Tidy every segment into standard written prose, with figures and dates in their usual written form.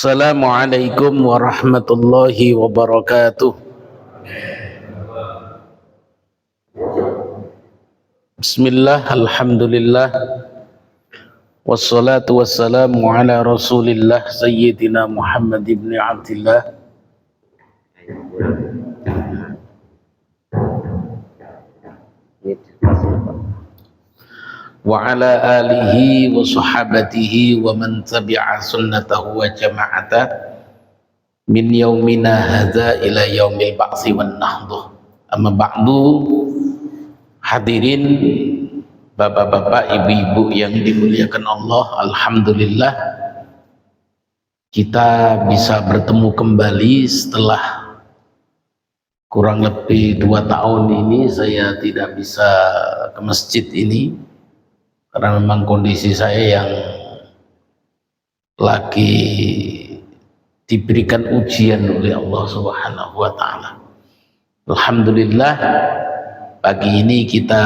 Assalamualaikum warahmatullahi wabarakatuh. Bismillah, alhamdulillah, wassalatu wassalamu ala rasulillah sayyidina Muhammad ibn Abdillah wa ala alihi wa sahabatihi wa man tabi'a sunnatahu wa jama'ata min yaumina hadza ila yaumil ba'si wan nahdhah. Amma ba'du, hadirin bapak-bapak, ibu-ibu yang dimuliakan Allah, alhamdulillah kita bisa bertemu kembali setelah kurang lebih 2 tahun ini saya tidak bisa ke masjid ini karena memang kondisi saya yang lagi diberikan ujian oleh Allah Subhanahu wa taala. Alhamdulillah pagi ini kita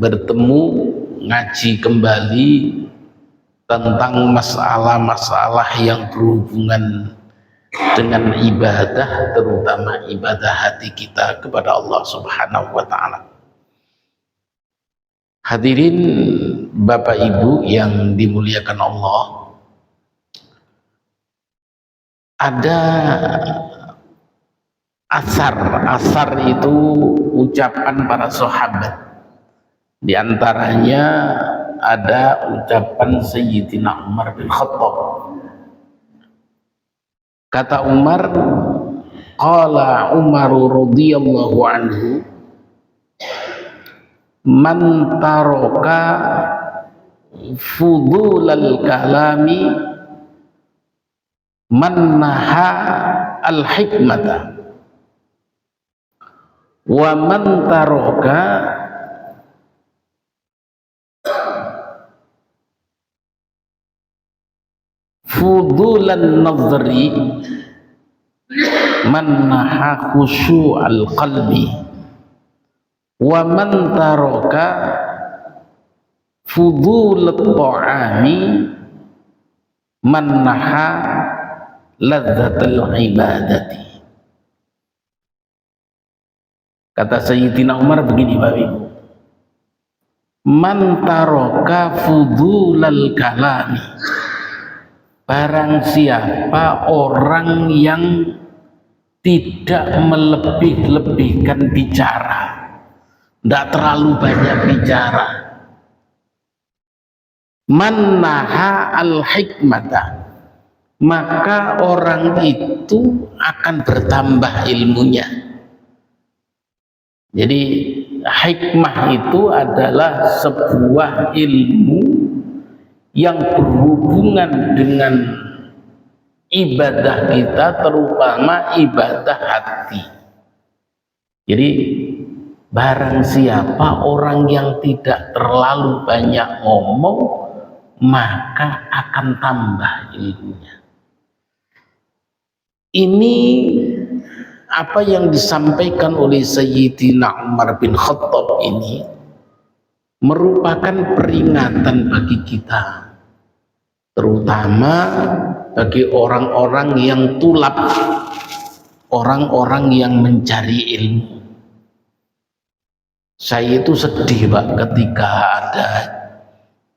bertemu ngaji kembali tentang masalah-masalah yang berhubungan dengan ibadah, terutama ibadah hati kita kepada Allah Subhanahu wa taala. Hadirin Bapak Ibu yang dimuliakan Allah, ada asar itu ucapan para sahabat. Di antaranya ada ucapan Sayyidina Umar bin Khattab. Kata Umar, qala Umar radhiyallahu anhu, man taraka fudulal kalami man naha al hikmata wa man taraka fudulan nazri man naha khusyu'al qalbi wa man taraka fudulat ta'ami man naha ladzatal ibadati. Kata Sayyidina Umar begini, Bapak Ibu, man taraka fudulal kalami, barang siapa orang yang tidak melebih-lebihkan bicara, tidak terlalu banyak bicara, man naha al hikmata, maka orang itu akan bertambah ilmunya. Jadi hikmah itu adalah sebuah ilmu yang berhubungan dengan ibadah kita, terutama ibadah hati. Jadi barang siapa orang yang tidak terlalu banyak ngomong, maka akan tambah ilmunya. Ini apa yang disampaikan oleh Sayyidina Umar bin Khattab ini merupakan peringatan bagi kita, terutama bagi orang-orang yang tulab, orang-orang yang mencari ilmu. Saya itu sedih, Pak, ketika ada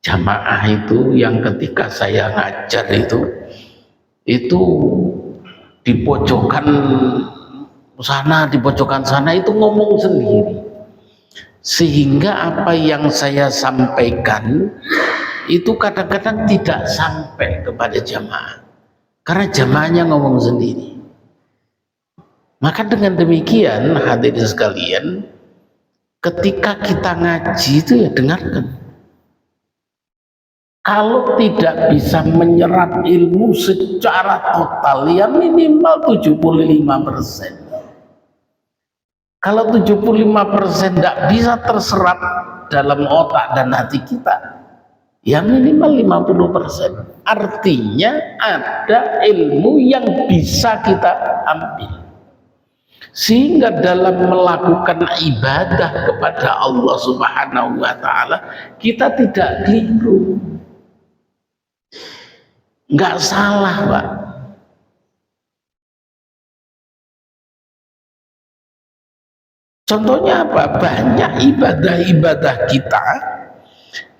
jamaah itu yang ketika saya ngajar itu di pojokan sana, di pojokan sana itu ngomong sendiri, sehingga apa yang saya sampaikan itu kadang-kadang tidak sampai kepada jamaah karena jamaahnya ngomong sendiri. Maka dengan demikian, hadirin sekalian, ketika kita ngaji itu ya dengarkan. Kalau tidak bisa menyerap ilmu secara total, ya minimal 75%. Kalau 75% tidak bisa terserap dalam otak dan hati kita, ya minimal 50%. Artinya ada ilmu yang bisa kita ambil, sehingga dalam melakukan ibadah kepada Allah Subhanahu wa taala kita tidak keliru. Nggak salah, Pak. Contohnya apa? Banyak ibadah-ibadah kita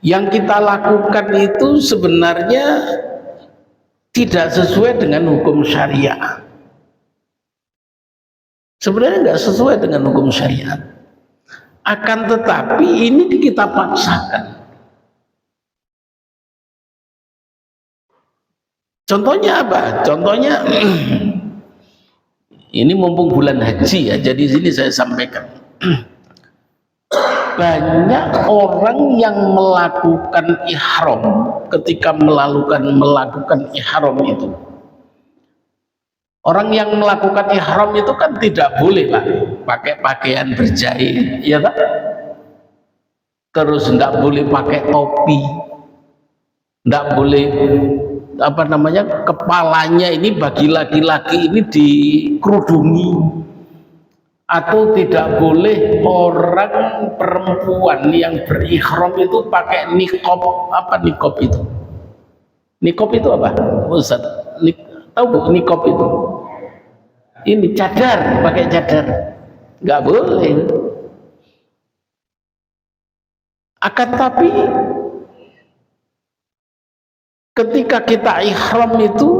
yang kita lakukan itu sebenarnya tidak sesuai dengan hukum syariat. Sebenarnya nggak sesuai dengan hukum syariat. Akan tetapi ini kita paksakan. Contohnya apa? Contohnya ini mumpung bulan haji ya, jadi sini saya sampaikan. Banyak orang yang melakukan ihram ketika melakukan ihram itu. Orang yang melakukan ihram itu kan tidak boleh Pak pakai pakaian berjahit, ya Pak. Terus tidak boleh pakai topi, tidak boleh apa namanya, kepalanya ini bagi laki-laki ini dikerudungi, atau tidak boleh orang perempuan yang berihram itu pakai niqab. Apa niqab itu? Niqab itu apa Ustaz? Tahu bu niqab itu? Ini cadar, pakai cadar nggak boleh. Akan tapi ketika kita ihram itu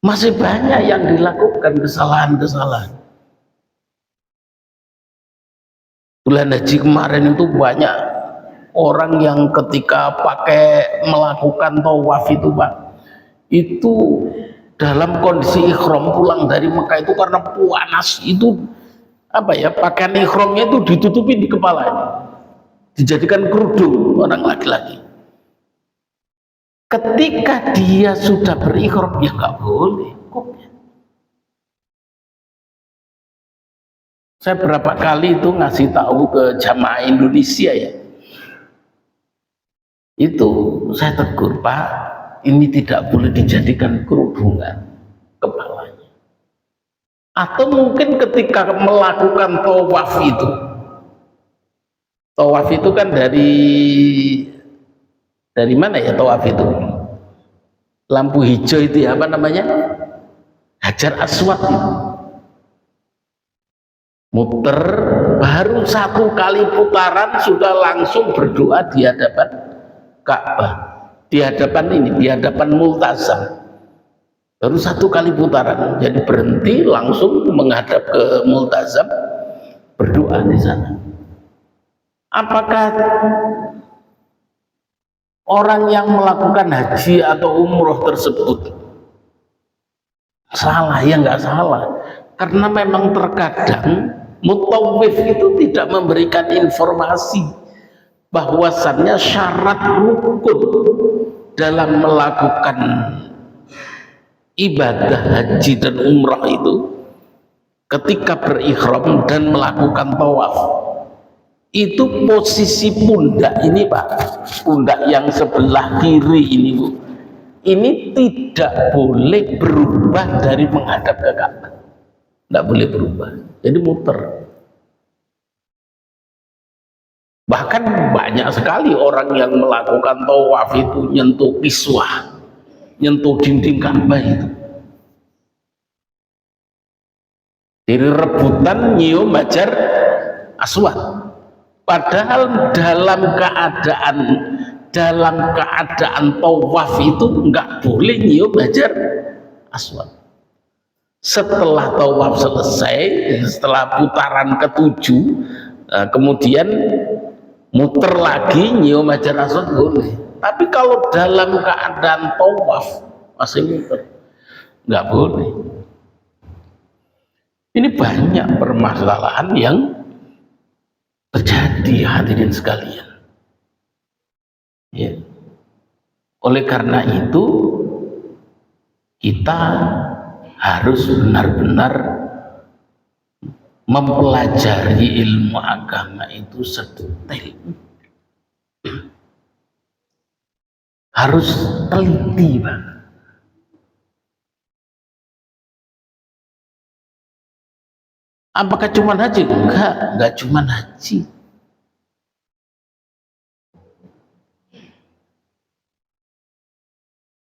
masih banyak yang dilakukan kesalahan-kesalahan. Bulan haji kemarin itu banyak orang yang ketika melakukan tawaf itu Pak, itu dalam kondisi ihram pulang dari Mekah itu karena panas itu apa ya, pakaian ihramnya itu ditutupi di kepalanya, dijadikan kerudung orang laki-laki. Ketika dia sudah berihram ya nggak boleh. Saya berapa kali itu ngasih tahu ke jamaah Indonesia ya, itu saya tegur, Pak, ini tidak boleh dijadikan kerudungan kepalanya. Atau mungkin ketika melakukan tawaf itu kan dari mana ya tawaf itu? Lampu hijau itu ya, apa namanya? Hajar Aswad itu. Muter, baru satu kali putaran sudah langsung berdoa di hadapan Ka'bah, di hadapan Multazam. Baru satu kali putaran, jadi berhenti langsung menghadap ke Multazam, berdoa di sana. Apakah orang yang melakukan haji atau umroh tersebut salah? Ya nggak salah, karena memang terkadang mutawif itu tidak memberikan informasi bahwasannya syarat rukun dalam melakukan ibadah haji dan umrah itu ketika berihram dan melakukan tawaf itu posisi pundak ini Pak, pundak yang sebelah kiri ini Bu, ini tidak boleh berubah dari menghadap ke Ka'bah, tidak boleh berubah, jadi muter. Bahkan banyak sekali orang yang melakukan tawaf itu nyentuh kiswah, nyentuh dinding Ka'bah itu, jadi rebutan nyium Hajar Aswad. Padahal dalam keadaan tawaf itu nggak boleh nyium Hajar Aswad. Setelah tawaf selesai, setelah putaran ke-7, kemudian muter lagi nyium Hajar Aswad boleh. Tapi kalau dalam keadaan tawaf masih muter, nggak boleh. Ini banyak permasalahan yang terjadi hadirin sekalian ya. Oleh karena itu kita harus benar-benar mempelajari ilmu agama itu sedetail, harus teliti Bang. Apakah cuma haji? Enggak cuma haji.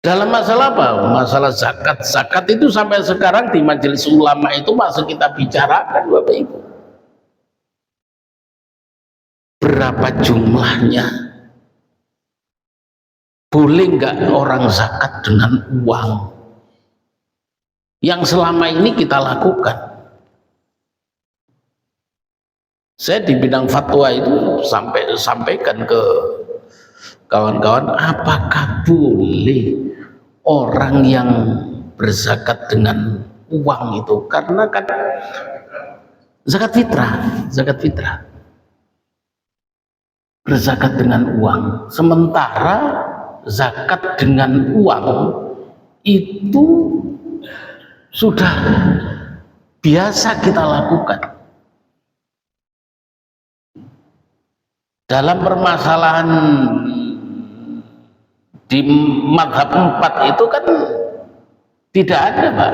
Dalam masalah apa? Masalah zakat. Zakat itu sampai sekarang di majelis ulama itu masih kita bicarakan Bapak Ibu. berapa jumlahnya, boleh nggak orang zakat dengan uang yang selama ini kita lakukan. Saya di bidang fatwa itu sampaikan ke kawan-kawan, apakah boleh orang yang berzakat dengan uang itu, karena kan zakat fitrah berzakat dengan uang, sementara zakat dengan uang itu sudah biasa kita lakukan. Dalam permasalahan di mazhab 4 itu kan tidak ada, Pak,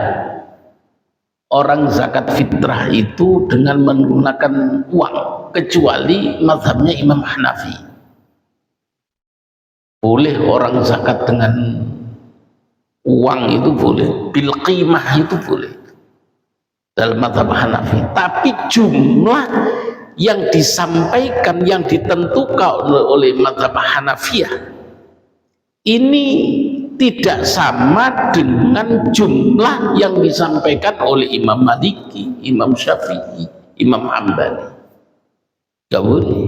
orang zakat fitrah itu dengan menggunakan uang, kecuali mazhabnya Imam Hanafi. Boleh orang zakat dengan uang itu boleh, bil qimah itu boleh dalam mazhab Hanafi, tapi jumlah yang disampaikan, yang ditentukan oleh mazhab Hanafiyah ini tidak sama dengan jumlah yang disampaikan oleh Imam Maliki, Imam Syafi'i, Imam Hambali. Gak boleh.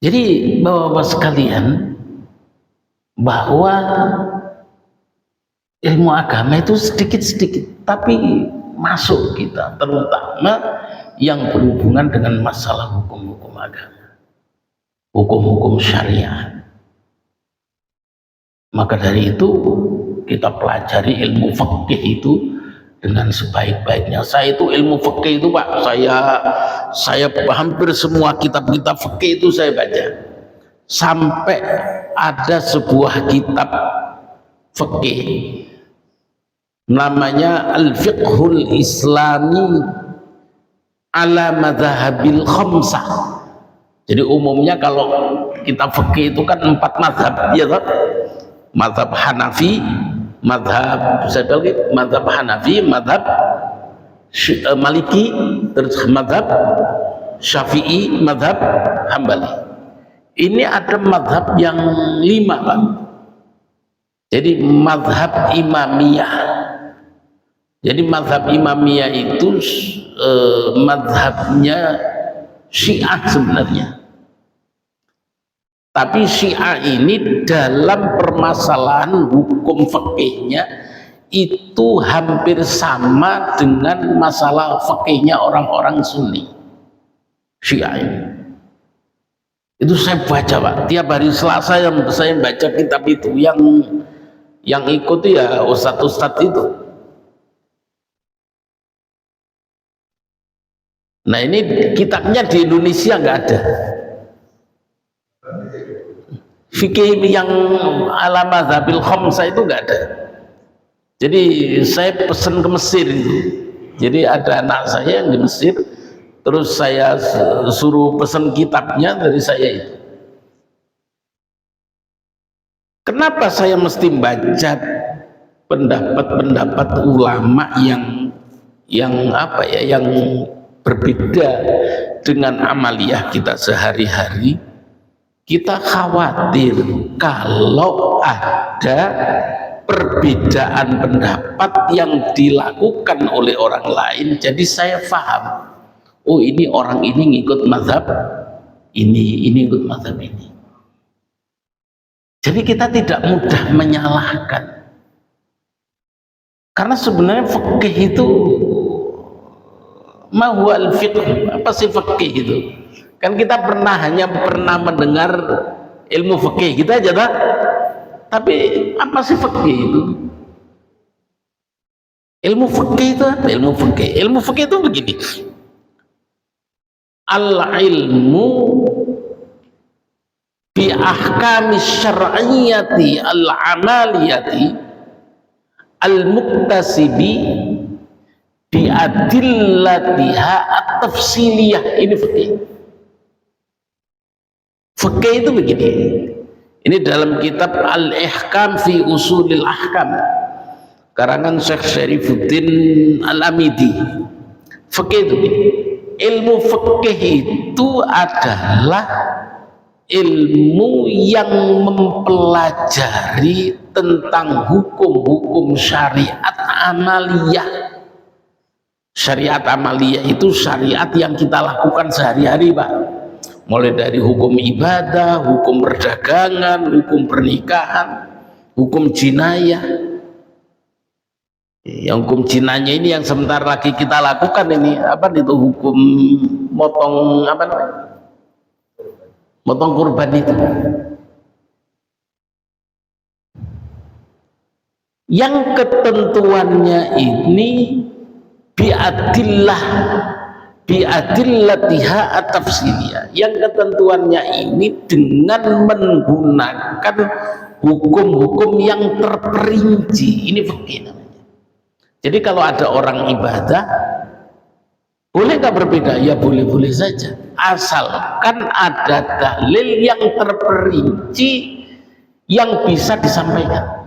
Jadi bapak-bapak sekalian, bahwa ilmu agama itu sedikit-sedikit tapi masuk kita, terutama yang berhubungan dengan masalah hukum-hukum agama, hukum-hukum syariat. Maka dari itu kita pelajari ilmu fikih itu dengan sebaik-baiknya. Saya itu ilmu fikih itu, Pak, saya hampir semua kitab-kitab fikih itu saya baca, sampai ada sebuah kitab fikih namanya Al-Fiqhul Islami ala Madhahabil Khamsah. Jadi umumnya kalau kita fikih itu kan 4 mazhab, ya kan? Mazhab Hanafi, mazhab Hanafi, mazhab Maliki, terus mazhab Syafi'i, mazhab Hambali. Ini ada mazhab yang 5, Pak. Jadi mazhab Imamiyah. Jadi mazhab Imamiyah itu mazhabnya Syiah sebenarnya. Tapi Syiah ini dalam permasalahan hukum fikihnya itu hampir sama dengan masalah fikihnya orang-orang Sunni. Syiah ini. Itu saya baca, Pak. Tiap hari Selasa yang saya baca kitab itu, yang ikut ya ustadz-ustadz itu. Nah, ini kitabnya di Indonesia nggak ada. Fikih yang ala Madhabil Khamsah itu nggak ada. Jadi saya pesan ke Mesir itu. Jadi ada anak saya yang di Mesir, terus saya suruh pesan kitabnya dari saya itu. Kenapa saya mesti baca pendapat-pendapat ulama yang apa ya, yang berbeda dengan amaliyah kita sehari-hari? Kita khawatir kalau ada perbedaan pendapat yang dilakukan oleh orang lain, jadi saya paham, oh ini orang ini ngikut mazhab ini ikut mazhab ini. Jadi kita tidak mudah menyalahkan, karena sebenarnya fikih itu mahwal fiqh, apa sih fikih itu? Kan kita hanya pernah mendengar ilmu fikih kita aja, tak? Tapi apa sih fikih itu? Ilmu fikih itu apa? Ilmu fikih itu begini. Al-ilmu bi ahkamis syar'iyyati al-amaliyati al-muktasibi bi adillatiha at-tafsiliyah. Ini fikih. Fikih itu begini. Ini dalam kitab Al-Ihkam fi Usulil Ahkam. karangan Syekh Syarifuddin Al-Amidi. Fikih itu, ilmu fikih itu adalah ilmu yang mempelajari tentang hukum-hukum syariat amaliyah. Syariat amaliyah itu syariat yang kita lakukan sehari-hari, Pak. Mulai dari hukum ibadah, hukum perdagangan, hukum pernikahan, hukum jinayah. Yang hukum jinayah ini yang sebentar lagi kita lakukan ini, apa itu hukum motong apa namanya? Motong kurban itu. Yang ketentuannya ini biadillatiha at-tafsiliyah. Yang ketentuannya ini dengan menggunakan hukum-hukum yang terperinci. Ini fikih namanya. Jadi kalau ada orang ibadah, boleh nggak berbeda? Ya boleh-boleh saja, asalkan ada dalil yang terperinci yang bisa disampaikan.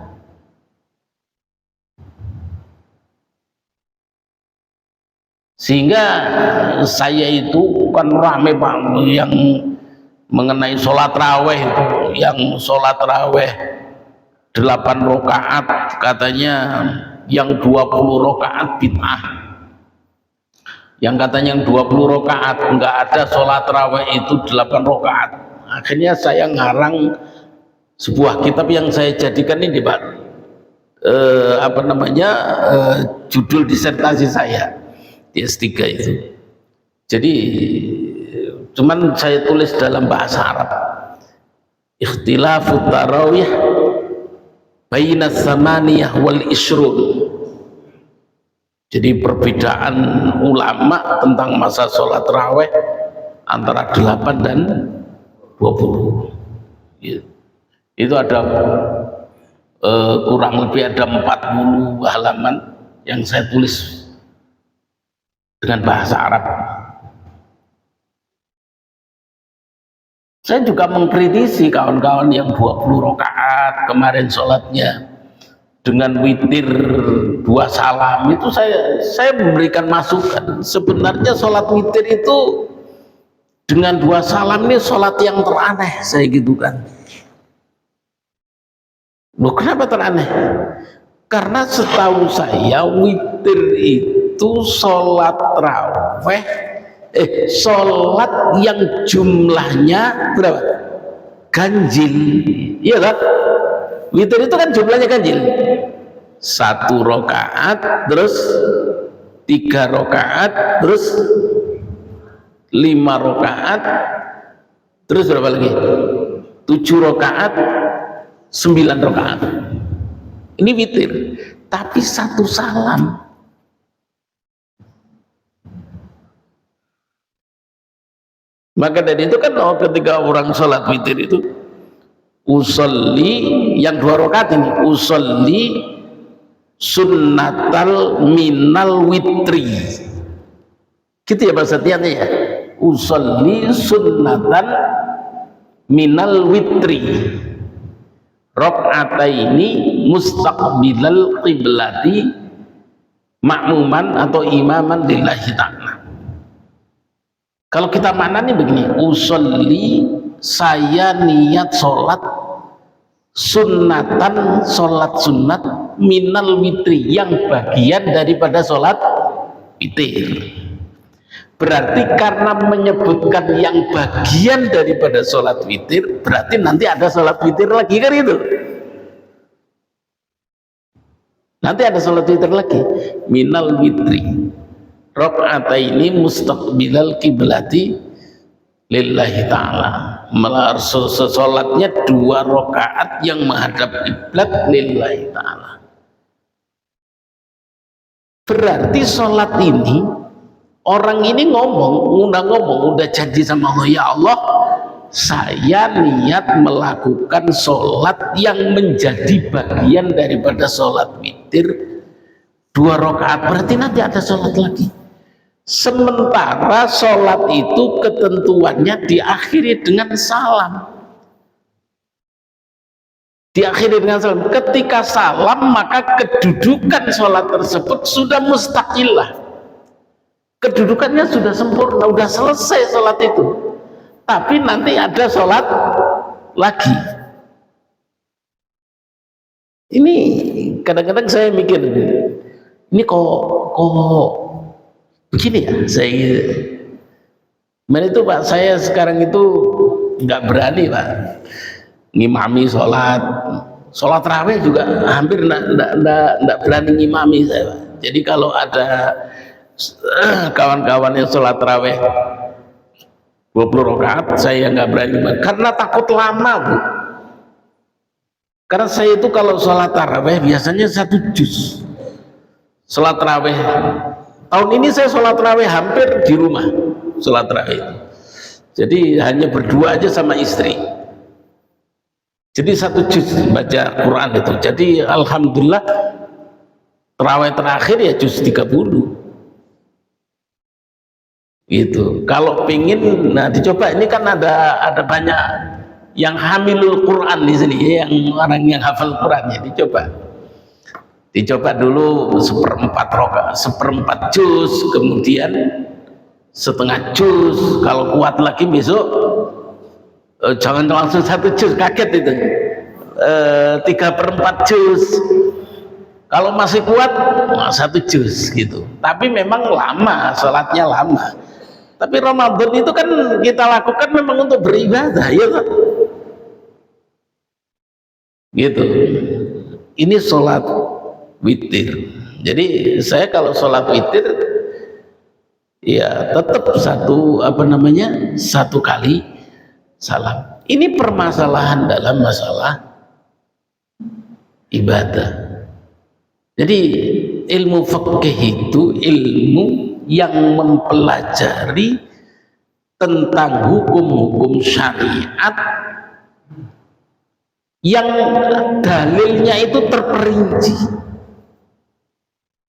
Sehingga saya itu kan rame Pak yang mengenai sholat raweh itu, yang sholat raweh 8 rakaat katanya yang 20 rakaat bid'ah, yang katanya yang 20 rakaat enggak ada sholat raweh itu 8 rakaat. Akhirnya saya ngarang sebuah kitab yang saya jadikan ini Pak, judul disertasi saya di S3 itu. Jadi cuman saya tulis dalam bahasa Arab, ikhtilafut tarawih baina samaniyah wal ishrun. Jadi perbedaan ulama tentang masa sholat raweh antara 8 dan 20. Itu ada kurang lebih ada 40 halaman yang saya tulis dengan bahasa Arab. Saya juga mengkritisi kawan-kawan yang 20 rakaat kemarin sholatnya dengan witir 2 salam itu. Saya memberikan masukan, sebenarnya sholat witir itu dengan 2 salam ini sholat yang teraneh, saya gitu kan. Loh, kenapa teraneh? Karena setahu saya witir itu sholat raweh, sholat yang jumlahnya berapa? Ganjil, iya kan? Witir itu kan jumlahnya ganjil, 1 rakaat, terus 3 rakaat, terus 5 rakaat, terus berapa lagi? 7 rakaat, 9 rakaat. Ini witir, tapi 1 salam. Maka dari itu kan ketika orang sholat witir itu usolli yang 2 rakaat ini, usolli sunnatal minal witri, gitu ya bahasa tiannya ya, usolli sunnatan minal witri rakaataini mustaqbilal qiblati makmuman atau imaman lillahi ta'ala. Kalau kita maknanya begini, usolli, saya niat sholat sunnatan, sholat sunat minal witri, yang bagian daripada sholat witir. Berarti karena menyebutkan yang bagian daripada sholat witir, berarti nanti ada sholat witir lagi kan itu. Nanti ada sholat witir lagi, minal witri rakaataini mustaqbilal qiblati lillahi ta'ala. Malah sholatnya 2 rakaat yang menghadap kiblat lillahi ta'ala. Berarti sholat ini, orang ini udah janji sama Allah, ya Allah, saya niat melakukan sholat yang menjadi bagian daripada sholat witir 2 rakaat, berarti nanti ada sholat lagi. Sementara sholat itu ketentuannya diakhiri dengan salam. diakhiri dengan salam. Ketika salam maka kedudukan sholat tersebut sudah mustaqilah, kedudukannya sudah sempurna, sudah selesai sholat itu. Tapi nanti ada sholat lagi. Ini kadang-kadang saya mikir, ini kok begini ya. Mana itu Pak, saya sekarang itu nggak berani Pak ngimami sholat raweh juga hampir nggak berani ngimami saya Pak. Jadi kalau ada kawan-kawan yang sholat raweh 20 rakaat saya nggak berani Pak, karena takut lama Bu. Karena saya itu kalau sholat raweh biasanya 1 juz sholat raweh. Tahun ini saya sholat raweh hampir di rumah sholat raweh, jadi hanya berdua aja sama istri. Jadi 1 juz baca Quran itu. Jadi alhamdulillah tarawih terakhir ya juz 30 gitu. Kalau pingin, nah dicoba, ini kan ada banyak yang hamilul Quran di sini, yang orang yang hafal Quran ya, dicoba dulu seperempat juz, kemudian setengah juz, kalau kuat lagi besok jangan langsung 1 juz, kaget itu 3/4 juz, kalau masih kuat 1 juz gitu. Tapi memang lama, sholatnya lama. Tapi Ramadan itu kan kita lakukan memang untuk beribadah ya kan? Gitu. Ini sholat witir. Jadi saya kalau sholat witir ya tetap satu kali salam. Ini permasalahan dalam masalah ibadah. Jadi ilmu fikih itu ilmu yang mempelajari tentang hukum-hukum syariat yang dalilnya itu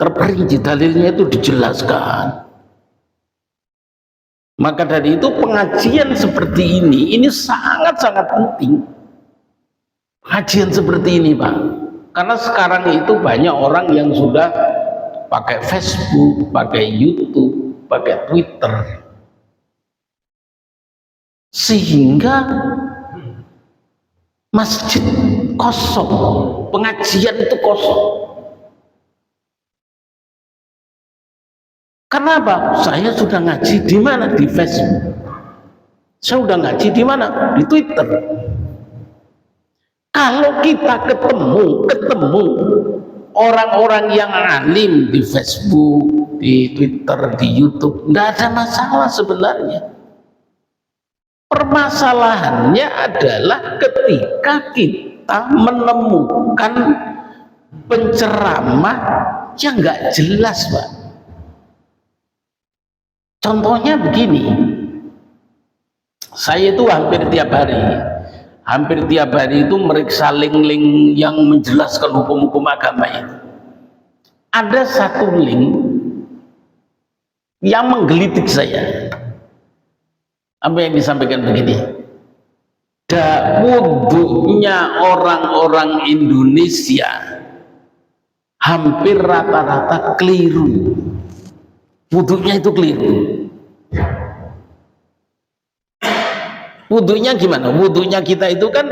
terperinci, dalilnya itu dijelaskan. Maka dari itu pengajian seperti ini sangat-sangat penting. Pengajian seperti ini Pak, karena sekarang itu banyak orang yang sudah pakai Facebook, pakai YouTube, pakai Twitter, sehingga masjid kosong, pengajian itu kosong. Kenapa? Saya sudah ngaji di mana? Di Facebook. Saya sudah ngaji di mana? Di Twitter. Kalau kita ketemu orang-orang yang alim di Facebook, di Twitter, di YouTube, tidak ada masalah sebenarnya. Permasalahannya adalah ketika kita menemukan penceramah yang nggak jelas Pak. Contohnya begini, saya itu hampir tiap hari itu meriksa link-link yang menjelaskan hukum-hukum agama ini. Ada satu link yang menggelitik saya. Apa yang disampaikan begini? Wudhunya orang-orang Indonesia hampir rata-rata keliru. Wudhunya itu keliru. Wudhunya gimana? Wudhunya kita itu kan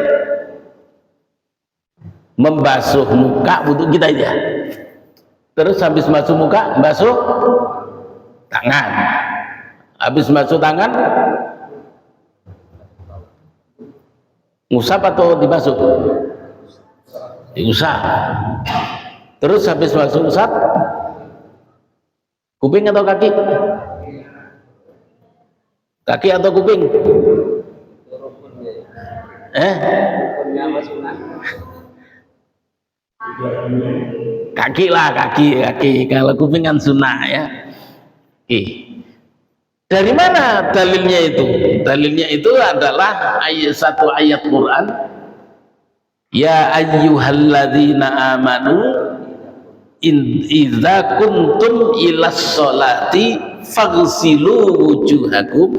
membasuh muka, wudhu kita aja. Terus habis basuh muka, basuh tangan. Habis basuh tangan, ngusap atau dibasuh? Diusap. Terus habis basuh usap, kuping atau kaki? Kaki atau kuping? Kaki lah, kaki. Kalau kuping kan sunnah ya. Dari mana dalilnya itu? Dalilnya itu adalah satu ayat Quran. Ya ayyuhalladzina amanu idza kuntum ilas sholati faghsilu wujuhakum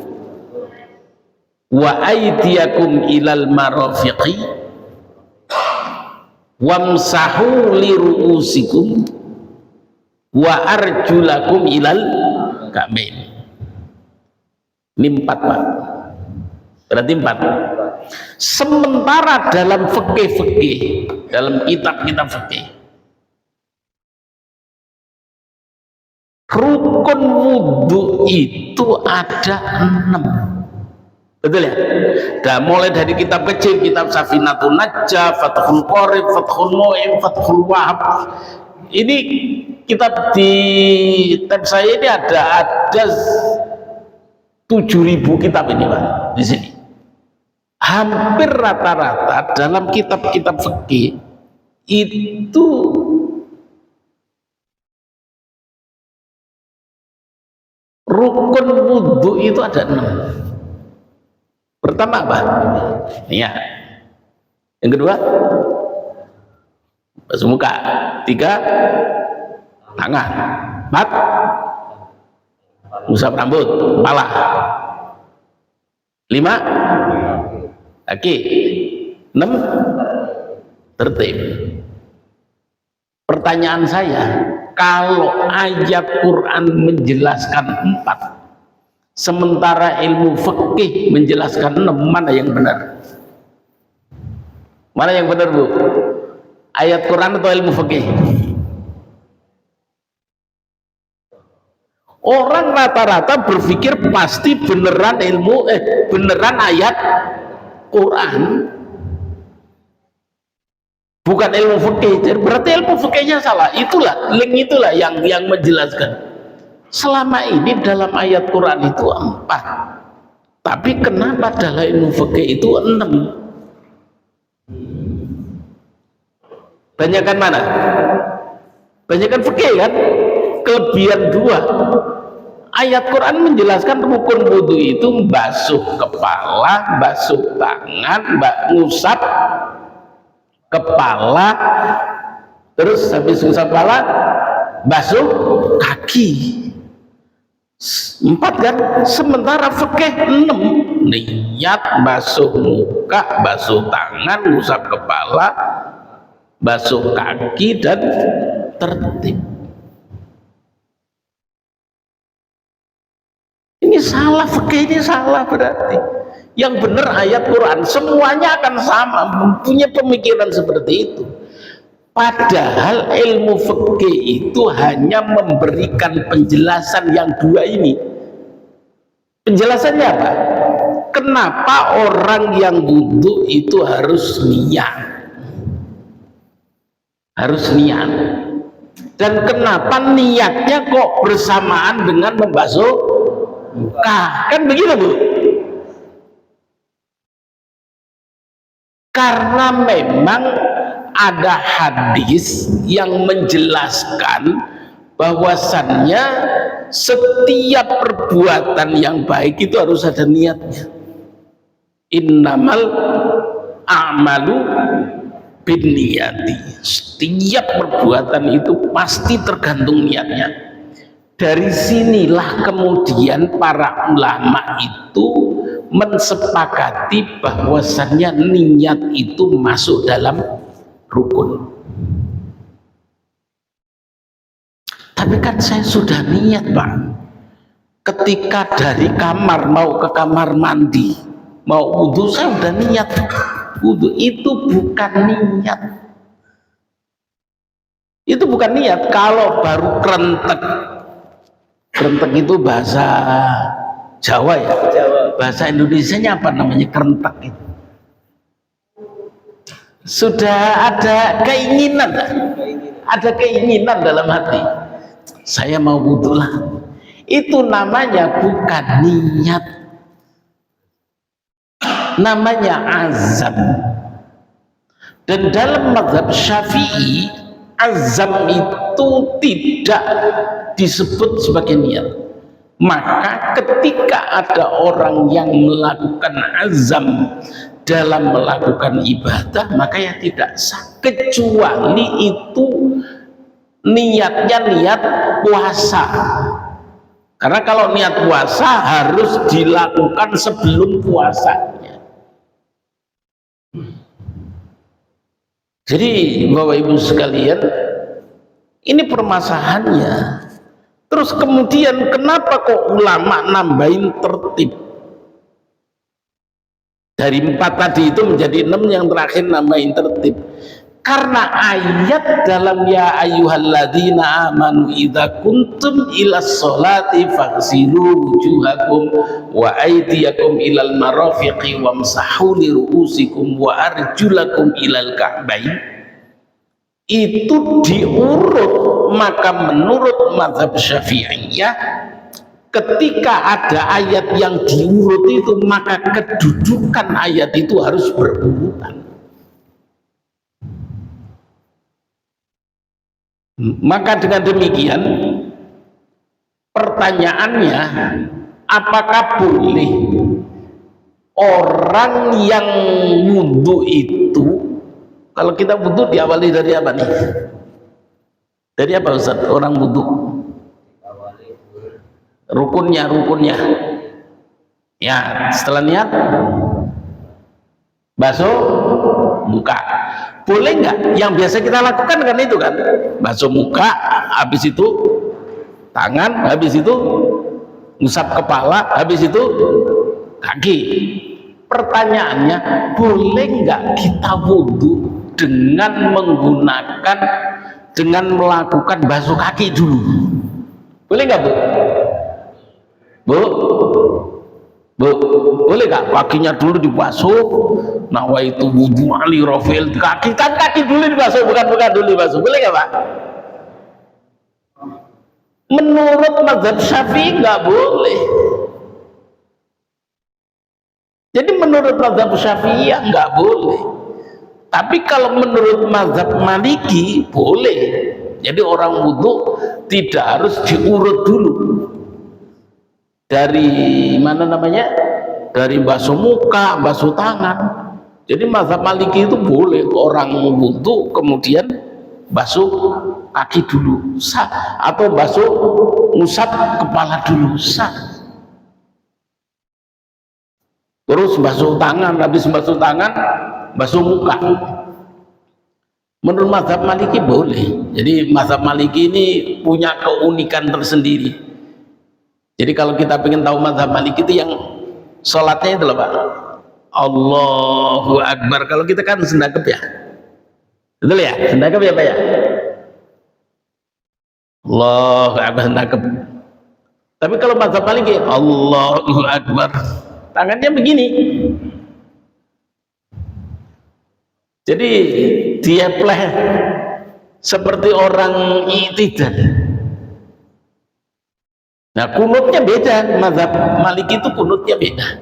wa aydiyakum ilal marafiqi wamsahu liru'usikum wa arjulakum ilal ka'bain. Ini 4 Pak, berarti 4. Sementara dalam fikih, dalam kitab-kitab fikih, rukun wudhu itu ada 6. Betul ya? Dan mulai dari kitab kecil, kitab Safinatun Najah, Fathul Qorib, Fathul Mu'in, Fathul Wahab. Ini kitab di tab saya ini ada 7.000 kitab ini Pak di sini. Hampir rata-rata dalam kitab-kitab fikih itu rukun wudhu itu ada 6. Pertama apa? Ya. Yang kedua, basuh muka. 3, tangan. 4, usap rambut, kepala. 5, kaki. 6, tertib. Pertanyaan saya, kalau ayat Quran menjelaskan 4, sementara ilmu fikih menjelaskan 6, mana yang benar? Mana yang benar Bu? Ayat Quran atau ilmu fikih? Orang rata-rata berpikir pasti beneran beneran ayat Quran, bukan ilmu fikih. Berarti ilmu fikihnya salah. Itulah link itulah yang menjelaskan. Selama ini dalam ayat Quran itu 4, tapi kenapa dalam ilmu fikih itu 6? Banyakan mana? Banyakan fikih kan? Kelebihan 2. Ayat Quran menjelaskan rukun wudhu itu basuh kepala, basuh tangan, ngusap kepala, terus habis ngusap kepala basuh kaki. 4 kan? Sementara fikih 6. Niat, basuh muka, basuh tangan, ngusap kepala, basuh kaki, dan tertib. Ini salah, fikih ini salah berarti. Yang benar ayat Quran, semuanya akan sama, punya pemikiran seperti itu. Padahal ilmu fikih itu hanya memberikan penjelasan yang 2 ini. Penjelasannya apa? Kenapa orang yang wudhu itu harus niat? Harus niat. Dan kenapa niatnya kok bersamaan dengan membasuh muka? Kan begitu Bu? Karena memang ada hadis yang menjelaskan bahwasannya setiap perbuatan yang baik itu harus ada niatnya. Innamal a'malu binniyati. Setiap perbuatan itu pasti tergantung niatnya. Dari sinilah kemudian para ulama itu mensepakati bahwasannya niat itu masuk dalam rukun. Tapi kan saya sudah niat Pak, ketika dari kamar mau ke kamar mandi mau wudhu, saya udah niat wudhu. Itu bukan niat, itu bukan niat. Kalau baru kerentek itu bahasa Jawa ya, bahasa Indonesianya apa namanya kerentek itu? Sudah ada keinginan, dalam hati, saya mau wudhu lah. Itu namanya bukan niat, namanya azam. Dan dalam mazhab Syafi'i, azam itu tidak disebut sebagai niat. Maka ketika ada orang yang melakukan azam dalam melakukan ibadah, maka ya tidak sah, kecuali itu niatnya niat puasa. Karena kalau niat puasa harus dilakukan sebelum puasanya. Jadi Bapak Ibu sekalian, ini permasalahannya. Terus kemudian kenapa kok ulama nambahin tertib dari 4 tadi itu menjadi 6, yang terakhir nambahin tertib? Karena ayat dalam ya ayyuhalladzina amanu idza kuntum ilas sholati faghsilu wujuhakum wa aydiyakum ilal marafiqi wamsahu li ru'usikum wa arjulakum ilal ka'bain, itu diurut. Maka menurut mazhab Syafi'iyah, ketika ada ayat yang diurut itu, maka kedudukan ayat itu harus berurutan. Maka dengan demikian pertanyaannya, apakah boleh orang yang wudhu itu, kalau kita wudhu diawali dari apa nih? Dari apa Ustaz orang wudhu? Rukunnya ya, setelah niat basuh muka. Boleh nggak? Yang biasa kita lakukan kan itu kan, basuh muka, habis itu tangan, habis itu ngusap kepala, habis itu kaki. Pertanyaannya, boleh nggak kita wudhu dengan melakukan basuh kaki dulu? Boleh nggak, Bu? Bu, boleh nggak kakinya dulu dibasuh? Nawa itu wudhu ali rofil, kaki dulu dibasuh, bukan dulu dibasuh. Boleh nggak, Pak? Menurut mazhab Syafi'i nggak boleh. Jadi menurut mazhab Syafi'i nggak boleh. Tapi kalau menurut mazhab Maliki boleh. Jadi orang wudhu tidak harus diurut dulu. Dari mana namanya? Dari basuh muka, basuh tangan. Jadi mazhab Maliki itu boleh orang wudhu kemudian basuh kaki dulu, sah, atau basuh ngusap kepala dulu, sah. Terus basuh tangan, habis basuh tangan basuh muka. Menurut mazhab Maliki boleh. Jadi mazhab Maliki ini punya keunikan tersendiri. Jadi kalau kita ingin tahu mazhab Maliki itu yang sholatnya itu loh Pak, Allahu Akbar. Kalau kita kan sendakep ya, betul ya, sendakep ya Pak ya, Allahu Akbar sendakep. Tapi kalau mazhab Maliki Allahu Akbar, tangannya begini. Jadi dia pleh seperti orang i'tidal. Nah kunutnya beda, mazhab Maliki itu kunutnya beda.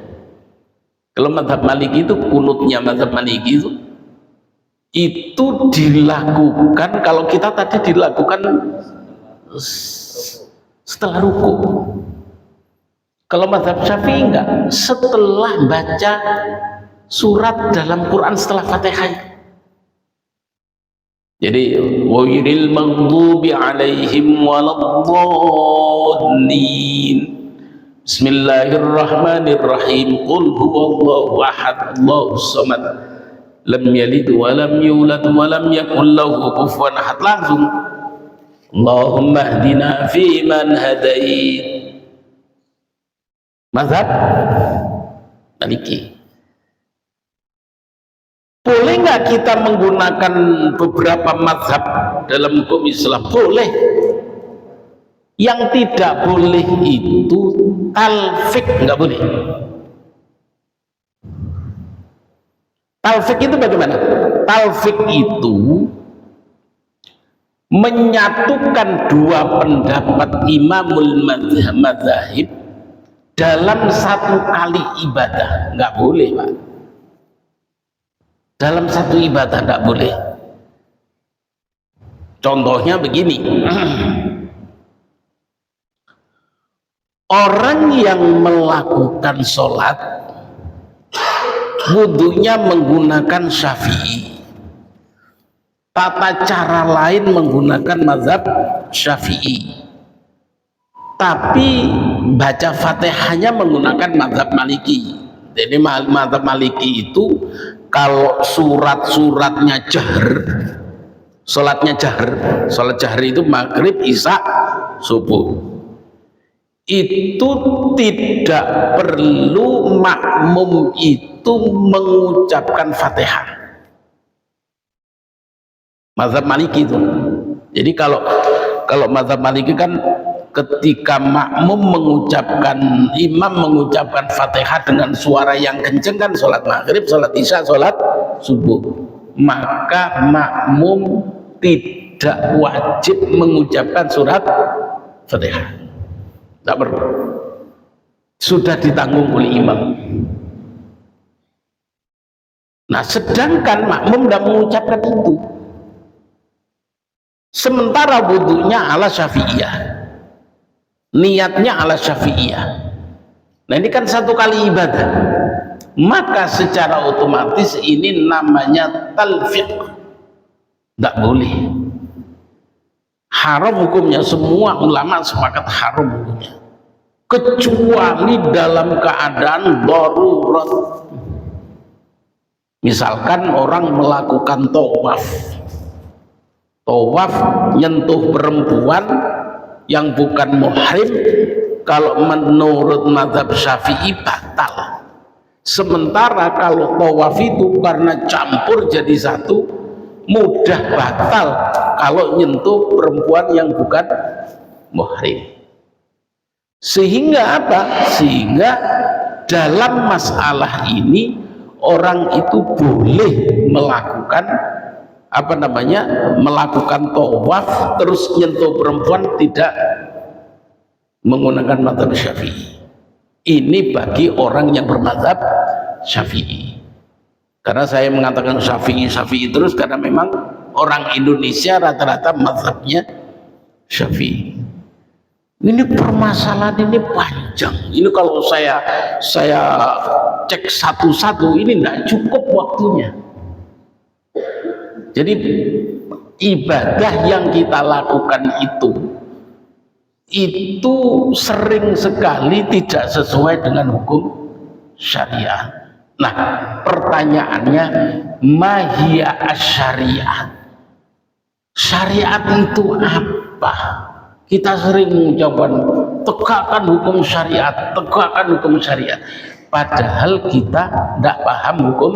Kalau mazhab Maliki itu kunutnya, mazhab Maliki itu dilakukan, kalau kita tadi dilakukan setelah ruku. Kalau mazhab Syafi'i enggak, setelah baca surat dalam Quran setelah Fatihah. Jadi wairil maghdubi alaihim waladdallin. Bismillahirrahmanirrahim. Qul huwallahu ahad, Allahus samad, lam yalid wa lam yulad wa lam yakul lahu kufuwan ahad. Langsung Allahumma hdina fi man hadait. Mazhab Maliki. Boleh nggak kita menggunakan beberapa mazhab dalam hukum Islam? Boleh. Yang tidak boleh itu talfik, nggak boleh. Talfik itu bagaimana? Talfik itu menyatukan dua pendapat imamul madzhab dalam satu kali ibadah. Nggak boleh Pak. Dalam satu ibadah tidak boleh. Contohnya begini, orang yang melakukan sholat wudhunya menggunakan Syafi'i, tata cara lain menggunakan mazhab Syafi'i, tapi baca Fatihahnya menggunakan mazhab Maliki. Jadi mazhab Maliki itu kalau surat-suratnya jahar, sholatnya jahar, sholat jahar itu maghrib, isya, subuh, itu tidak perlu makmum itu mengucapkan Fatihah. Mazhab Maliki itu. Jadi kalau mazhab Maliki kan ketika makmum mengucapkan, imam mengucapkan Fatihah dengan suara yang kenceng kan sholat maghrib, sholat isya, sholat subuh, maka makmum tidak wajib mengucapkan surat Fatihah, tidak perlu, sudah ditanggung oleh imam. Nah sedangkan makmum tidak mengucapkan itu, sementara wudunya ala Syafi'iyah, niatnya ala Syafi'iyah. Nah ini kan satu kali ibadah, maka secara otomatis ini namanya talfiq, tidak boleh, haram hukumnya. Semua ulama sepakat haram hukumnya, kecuali dalam keadaan darurat. Misalkan orang melakukan tawaf nyentuh perempuan yang bukan muhrim, kalau menurut mazhab Syafi'i batal. Sementara kalau tawaf itu karena campur jadi satu, mudah batal kalau nyentuh perempuan yang bukan muhrim. Sehingga apa? Sehingga dalam masalah ini orang itu boleh melakukan melakukan tawaf terus nyentuh perempuan, tidak menggunakan mazhab Syafi'i. Ini bagi orang yang bermazhab Syafi'i. Karena saya mengatakan Syafi'i terus karena memang orang Indonesia rata-rata mazhabnya Syafi'i. Ini permasalahan ini panjang. Ini kalau saya cek satu-satu ini tidak cukup waktunya. Jadi ibadah yang kita lakukan itu sering sekali tidak sesuai dengan hukum syariah. Nah pertanyaannya, mahia asyariat, syariat itu apa? Kita sering mengucapkan tegakkan hukum syariat, padahal kita tidak paham hukum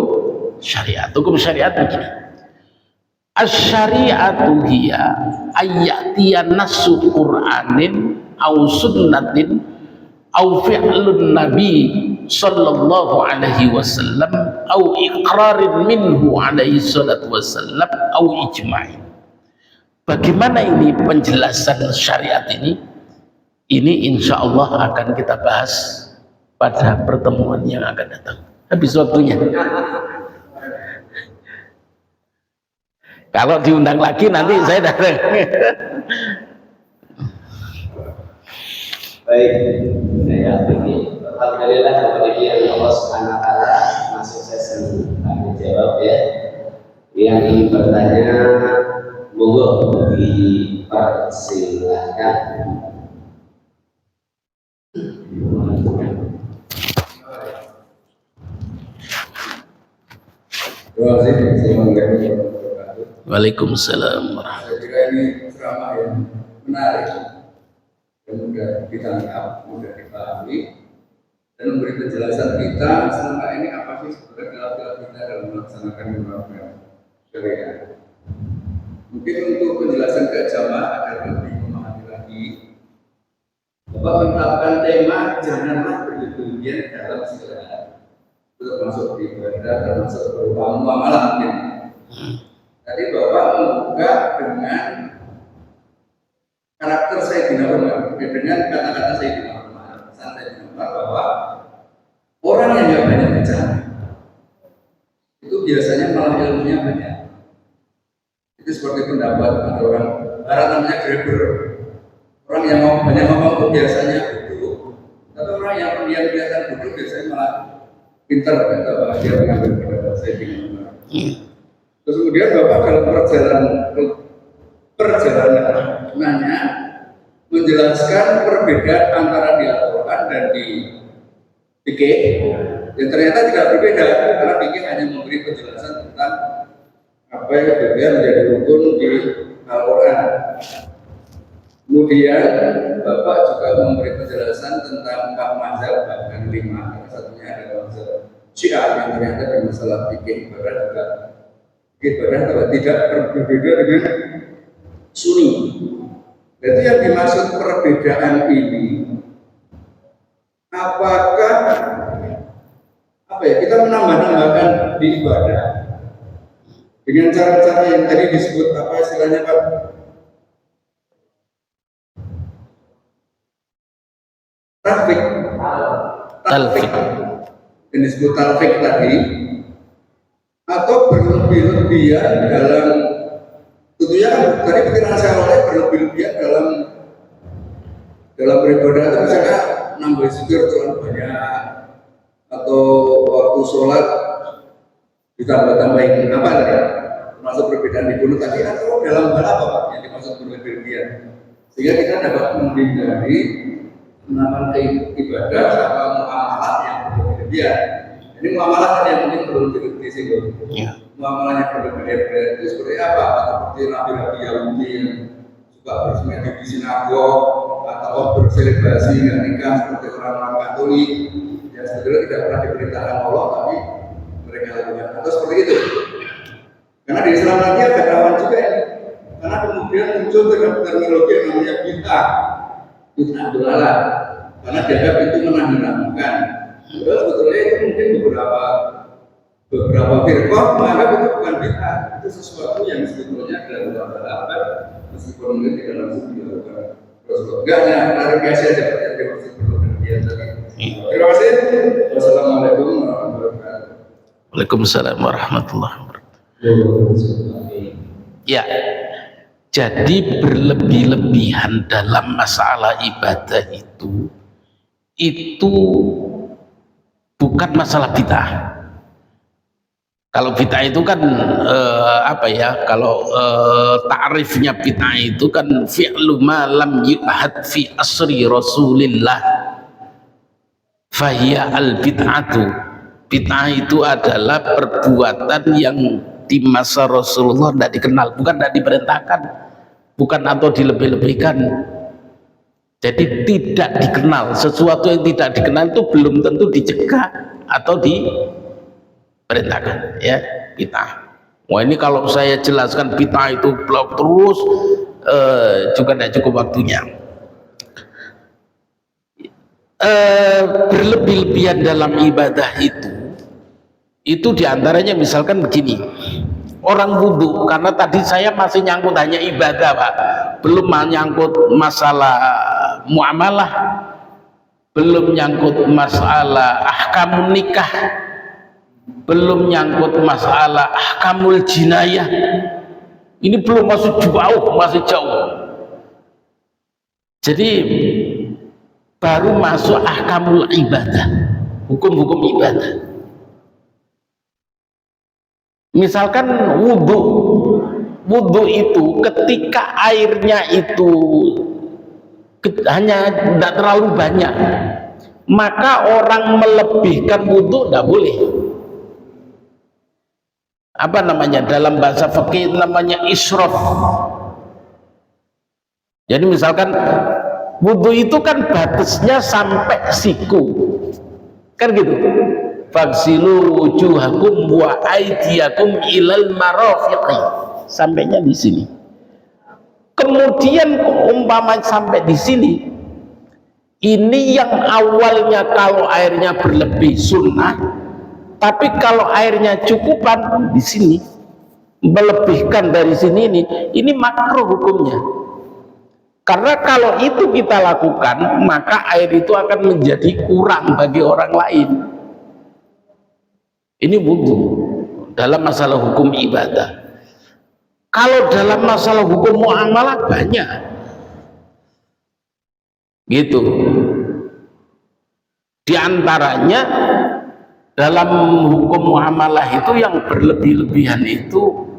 syariat. Hukum syariat begini, asy-syari'atu hiya ayyatiyan nasu Qur'anin au sunnatin au fi'lun nabi sallallahu alaihi wasallam au iqrarin minhu alaihi salatu wasallam au ijma'in. Bagaimana ini penjelasan syariat ini? Ini insya Allah akan kita bahas pada pertemuan yang akan datang. Habis waktunya. Kalau diundang lagi nanti saya datang. Baik, saya begini. Alhamdulillah kepada Allah Subhanahu wa taala masuk sesi tanya jawab ya. Yang ingin bertanya monggo dipersilahkan. Waalaikumsalam. Saya kira ini ceramah yang menarik dan mudah ditangkap, mudah dipahami, dan memberi penjelasan kita selama ini apa sih sebenarnya khilaf-khilaf kita dalam melaksanakan ibadah syariat. Mungkin untuk penjelasan ke jamaah agar lebih memahami lagi, Bapak menetapkan tema janganlah berlebihan dalam segala hal, termasuk ibadah, termasuk berupa muamalah mungkin. Tadi Bapak membuka dengan karakter Sayyidina Umar, dengan kata-kata Sayyidina Umar, bahwa orang yang nggak banyak bicara itu biasanya malah ilmunya banyak. Itu seperti pendapat ada orang Barat namanya Greber. Orang yang banyak ngomong itu biasanya bodoh, tapi orang yang kelihatan bodoh biasanya malah pintar, atau dia mengambil pendapat Sayyidina Umar. Terus kemudian Bapak dalam perjalanannya menjelaskan perbedaan antara di Al-Quran dan di fikih yang ternyata tidak berbeda karena fikih hanya memberi penjelasan tentang apa yang berbeda menjadi rukun di Al-Quran. Kemudian Bapak juga memberi penjelasan tentang 4 mazhab bahkan 5, karena satunya adalah mazhab Syiah yang ternyata di masalah fikih ibadah juga fikih ibadah tidak berbeda dengan Sunni. Jadi yang dimaksud perbedaan ini, apakah kita menambah-nambahkan di ibadah dengan cara-cara yang tadi disebut apa istilahnya Pak? Talfik. Yang disebut talfik tadi, atau berlebih-lebihan dalam, tentunya kan tadi pikiran saya oleh berlebih-lebihan dalam beribadah itu misalnya nambah zikir terlalu banyak, atau waktu sholat ditambah-tambahin apa tadi? Termasuk perbedaan di bunuh tadi, atau dalam hal apa Pak yang dimaksud berlebih-lebihan? Sehingga kita dapat menghindari melakukan ibadah sama muamalah yang berlebihan. Jadi muamalah yang mungkin belum disinggung. Muamalah yang berlebihan itu seperti apa? Seperti nabi-nabi Yahudi yang suka bersemedi di sinagog atau berselebrasi dengan nikah seperti orang-orang Katolik yang sebetulnya tidak pernah diperintahkan Allah tapi mereka lakukan. Atau seperti itu. Karena di Islam nanti ada rawan juga ini. Karena kemudian muncul terminologi yang namanya bid'ah. Bid'ah dolalah. Karena dianggap itu menahkan. Terus sebetulnya itu mungkin beberapa firqah menganggap itu bukan bid'ah. Itu sesuatu yang sebetulnya dalam apa? Meskipun mungkin tidak langsung dilakukan. Enggak hanya klarifikasi aja yang dimaksud berlebihan tadi. Terima kasih. Wassalamualaikum warahmatullahi wabarakatuh. Waalaikumsalam warahmatullahi wabarakatuh. Ya, jadi berlebih-lebihan dalam masalah ibadah itu bukan masalah bid'ah. Kalau bid'ah itu kan kalau ta'rifnya bid'ah itu kan fi'lu ma lam yu'had fi asri Rasulillah fahiya al-bid'atu. Bid'ah itu adalah perbuatan yang di masa Rasulullah tidak dikenal, bukan tidak diperintahkan, bukan atau dilebih-lebihkan. Jadi tidak dikenal, sesuatu yang tidak dikenal itu belum tentu dicegah atau diperintahkan, ya bid'ah. Wah ini kalau saya jelaskan bid'ah itu blok terus juga tidak cukup waktunya. Berlebih-lebihan dalam ibadah itu diantaranya misalkan begini, orang wudhu, karena tadi saya masih nyangkut hanya ibadah Pak, belum menyangkut masalah muamalah, belum nyangkut masalah ahkamun nikah, belum nyangkut masalah ahkamul jinayah, ini belum masuk jauh, masih jauh. Jadi baru masuk ahkamul ibadah, hukum-hukum ibadah. Misalkan wudhu itu ketika airnya itu hanya tidak terlalu banyak, maka orang melebihkan wudhu tidak boleh. Apa namanya dalam bahasa fikih namanya israf. Jadi misalkan wudhu itu kan batasnya sampai siku, kan gitu. Faghsilu wujuhakum wa aydiyakum ilal marafiqi, sampainya di sini. Kemudian umpama sampai di sini, ini yang awalnya kalau airnya berlebih sunnah, tapi kalau airnya cukupan di sini, melebihkan dari sini ini makruh hukumnya. Karena kalau itu kita lakukan, maka air itu akan menjadi kurang bagi orang lain. Ini wudhu dalam masalah hukum ibadah. Kalau dalam masalah hukum muamalah banyak, gitu. Di antaranya dalam hukum muamalah itu yang berlebih-lebihan itu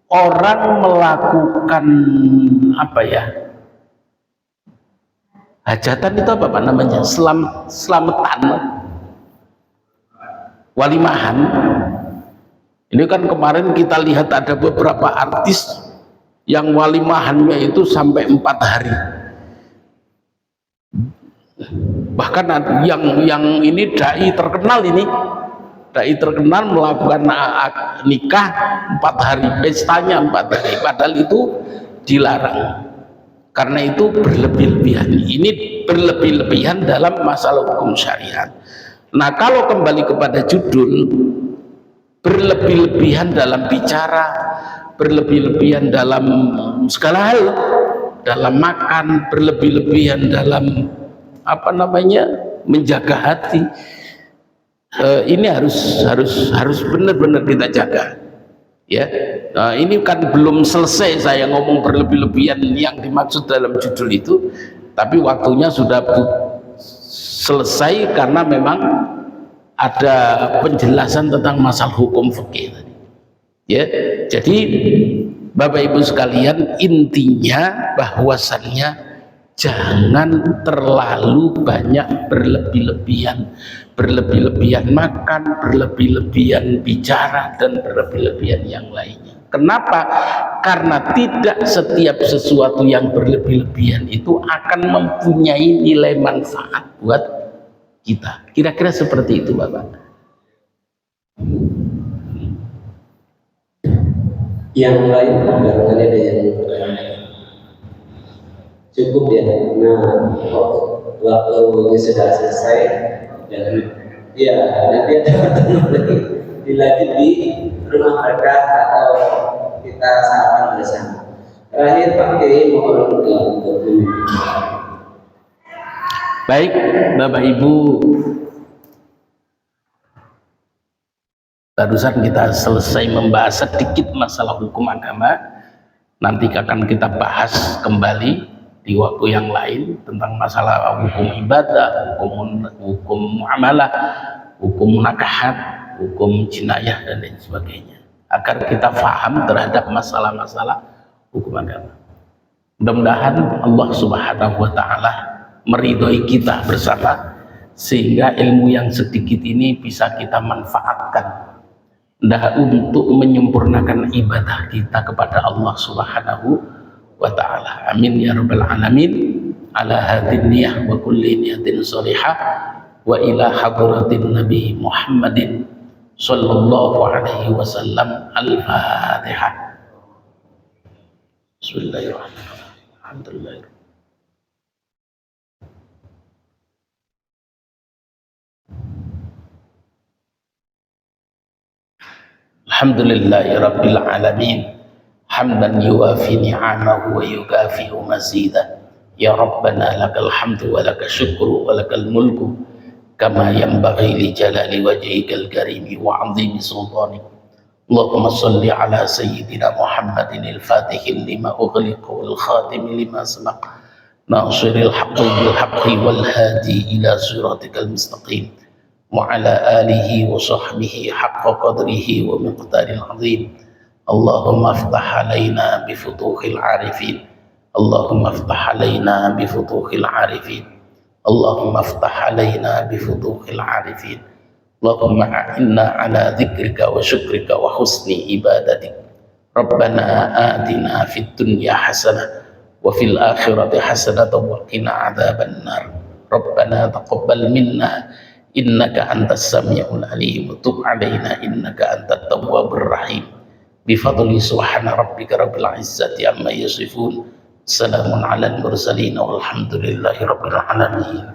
orang melakukan hajatan itu apa namanya? Selamatan. walimahan. Ini kan kemarin kita lihat ada beberapa artis yang walimahannya itu sampai 4 hari. Bahkan yang ini dai terkenal melakukan nikah 4 hari, pestanya 4 hari, padahal itu dilarang. Karena itu berlebih-lebihan. Ini berlebih-lebihan dalam masalah hukum syariat. Nah, kalau kembali kepada judul, berlebih-lebihan dalam bicara, berlebih-lebihan dalam segala hal, dalam makan, berlebih-lebihan dalam menjaga hati. Ini harus benar-benar kita jaga. Ya, nah, ini kan belum selesai saya ngomong berlebih-lebihan yang dimaksud dalam judul itu, tapi waktunya sudah selesai karena memang ada penjelasan tentang masalah hukum fikih tadi. Ya, jadi Bapak Ibu sekalian, intinya bahwasannya jangan terlalu banyak berlebih-lebihan makan, berlebih-lebihan bicara, dan berlebih-lebihan yang lainnya. Kenapa? Karena tidak setiap sesuatu yang berlebih-lebihan itu akan mempunyai nilai manfaat buat kita. Kira-kira seperti itu, Bapak. Yang lain barangkali ada yang bertanya. Cukup ya, nah waktunya sudah selesai dan ya nanti ada pertemuan lagi dilanjut di rumah berkah atau kita sarapan bersama. Terakhir Pak Kiai mohon untuk baik Bapak Ibu, barusan kita selesai membahas sedikit masalah hukum agama. Nanti akan kita bahas kembali di waktu yang lain tentang masalah hukum ibadah, hukum muamalah, hukum nakahat, hukum jinayah dan lain sebagainya, agar kita faham terhadap masalah-masalah hukum agama. Mudah-mudahan Allah Subhanahu wa Ta'ala meridhoi kita bersama sehingga ilmu yang sedikit ini bisa kita manfaatkan untuk menyempurnakan ibadah kita kepada Allah Subhanahu wa ta'ala. Amin ya rabbal alamin. Ala hadin niyah wa kulli niyatin salihah wa ila hadratin Nabi Muhammadin sallallahu alaihi wasallam. Al-Fatihah. Bismillahirrahmanirrahim. Alhamdulillah. Alhamdulillahi rabbil alamin. Hamdan yuwafi ni'amahu wa yukafi'u mazidah. Ya Rabbana lakal hamdu wa lakal syukru wa lakal mulku kama yanbaghi li jalali wajhikal karimi wa 'azimi sultanik. Allahumma salli ala sayyidina Muhammadin al-Fatih lima ughliqa wal khatim lima sabaq nasiril haqqi bil haqqi wal hadi ila siratikal mustaqim wa ala alihi wa sahbihi haqqa qadrihi wa miqdaril 'azim. Allahumma aftah alaina bifutuhil arifin. Allahumma aftah alaina bifutuhil arifin. Allahumma aftah alaina bifutuhil arifin. Allahumma a'inna ala dzikrika wa syukrika wa husni ibadatik. Rabbana atina fid dunya hasanah wa fil akhirati hasanah wa qina adzaban nar. Rabbana taqabbal minna innaka antas samiul alim wa tub alaina innaka antat tawwabur rahim. Bifadli subhana rabbika rabbil izzati amma yasifun. Salamun alal mursalin walhamdulillahi rabbil alamin.